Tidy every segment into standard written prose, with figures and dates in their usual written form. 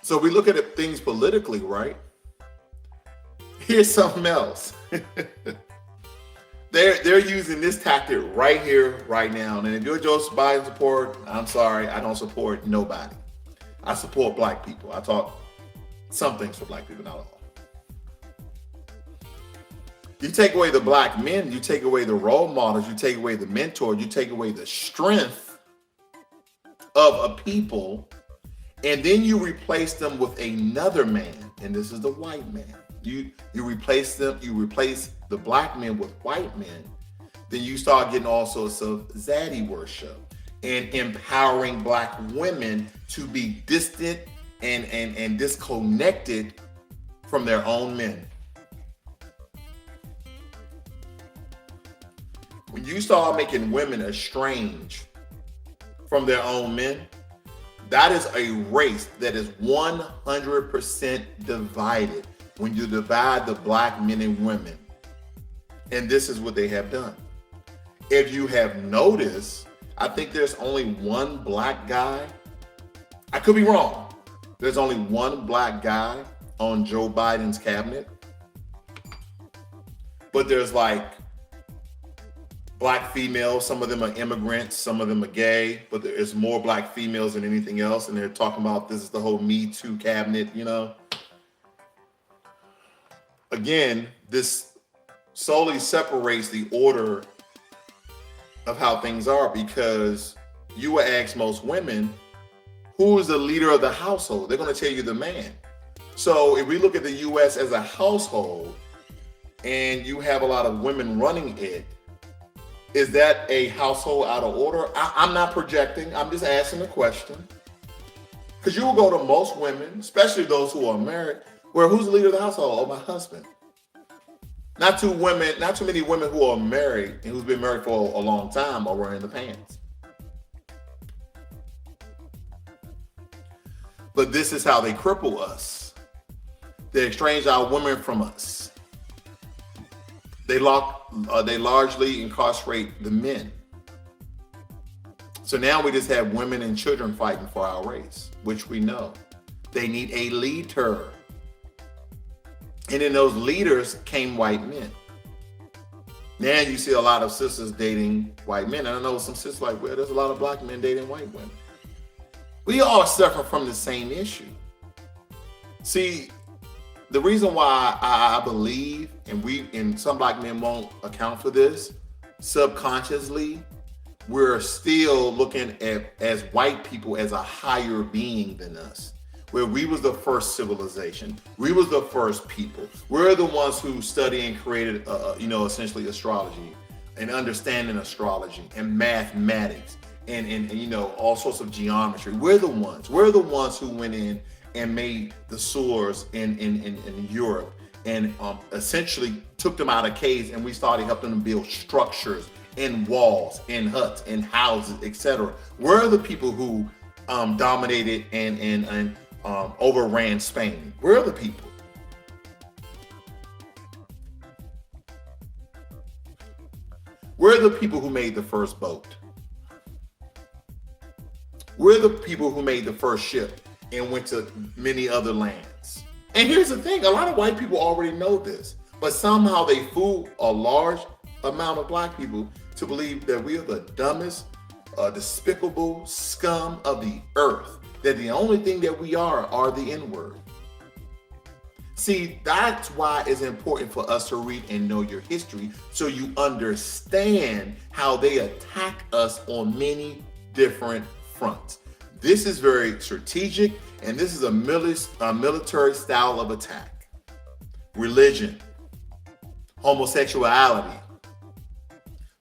So we look at it, things politically, right? Here's something else. They're using this tactic right here, right now. And if you're Joe Biden support, I'm sorry, I don't support nobody. I support black people. I talk some things for black people, not all. You take away the black men, you take away the role models, you take away the mentor, you take away the strength of a people, and then you replace them with another man, and this is the white man. You replace them, you replace the black men with white men, then you start getting all sorts of zaddy worship and empowering black women to be distant and disconnected from their own men. When you start making women estranged from their own men, that is a race that is 100% divided when you divide the black men and women. And this is what they have done. If you have noticed, I think there's only one black guy. I could be wrong. There's only one black guy on Joe Biden's cabinet. But there's like black females, some of them are immigrants, some of them are gay, but there is more black females than anything else. And they're talking about this is the whole Me Too cabinet, you know. Again, this solely separates the order of how things are, because you will ask most women, who is the leader of the household? They're going to tell you the man. So if we look at the U.S. as a household and you have a lot of women running it, is that a household out of order? I'm not projecting. I'm just asking a question. Because you will go to most women, especially those who are married, where who's the leader of the household? Oh, my husband. Not too many women who are married and who's been married for a long time are wearing the pants. But this is how they cripple us. They estrange our women from us. They largely incarcerate the men. So now we just have women and children fighting for our race, which we know. They need a leader. And in those leaders came white men. Now you see a lot of sisters dating white men. And I know some sisters like, well, there's a lot of black men dating white women. We all suffer from the same issue. See, the reason why I believe, and some black men won't account for this, subconsciously, we're still looking at as white people as a higher being than us. Where we was the first civilization. We was the first people. We're the ones who study and created, essentially astrology and understanding astrology and mathematics and all sorts of geometry. We're the ones who went in and made the sewers in Europe and essentially took them out of caves, and we started helping them build structures and walls and huts and houses, etc. We're the people who dominated and overran Spain. We're the people. We're the people who made the first boat. We're the people who made the first ship and went to many other lands. And here's the thing, a lot of white people already know this, but somehow they fool a large amount of black people to believe that we are the dumbest, despicable scum of the earth, that the only thing that we are the N-word. See, that's why it's important for us to read and know your history so you understand how they attack us on many different fronts. This is very strategic, and this is a military style of attack. Religion, homosexuality,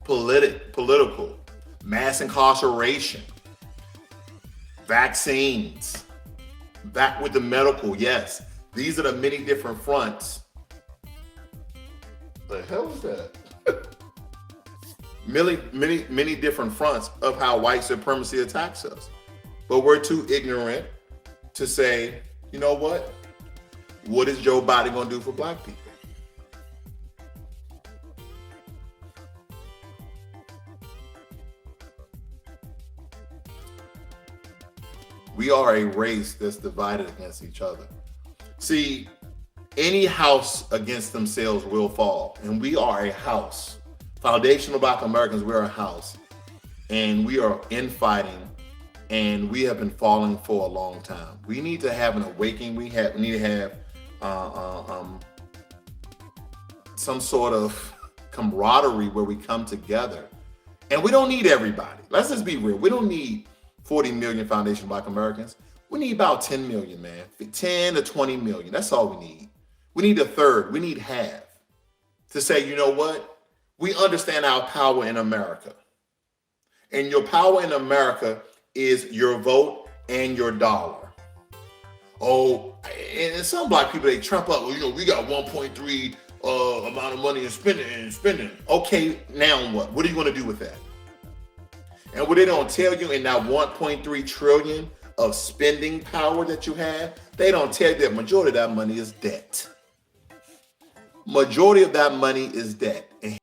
political, mass incarceration, vaccines, back with the medical, yes. These are the many different fronts. The hell is that? many different fronts of how white supremacy attacks us. But we're too ignorant to say, you know what? What is Joe Biden going to do for black people? We are a race that's divided against each other. See, any house against themselves will fall, and we are a house. Foundational Black Americans, we're a house, and we are infighting, and we have been falling for a long time. We need to have an awakening. We need to have some sort of camaraderie where we come together. And we don't need everybody. Let's just be real. We don't need 40 million Foundation Black Americans. We need about 10 million, man. 10 to 20 million. That's all we need. We need a third. We need half to say, you know what? We understand our power in America. And your power in America is your vote and your dollar. Oh, and some black people, they trump up, well, you know, we got 1.3 amount of money in spending. Okay, now what? What are you going to do with that? And what they don't tell you in that 1.3 trillion of spending power that you have, they don't tell you that majority of that money is debt. Majority of that money is debt. And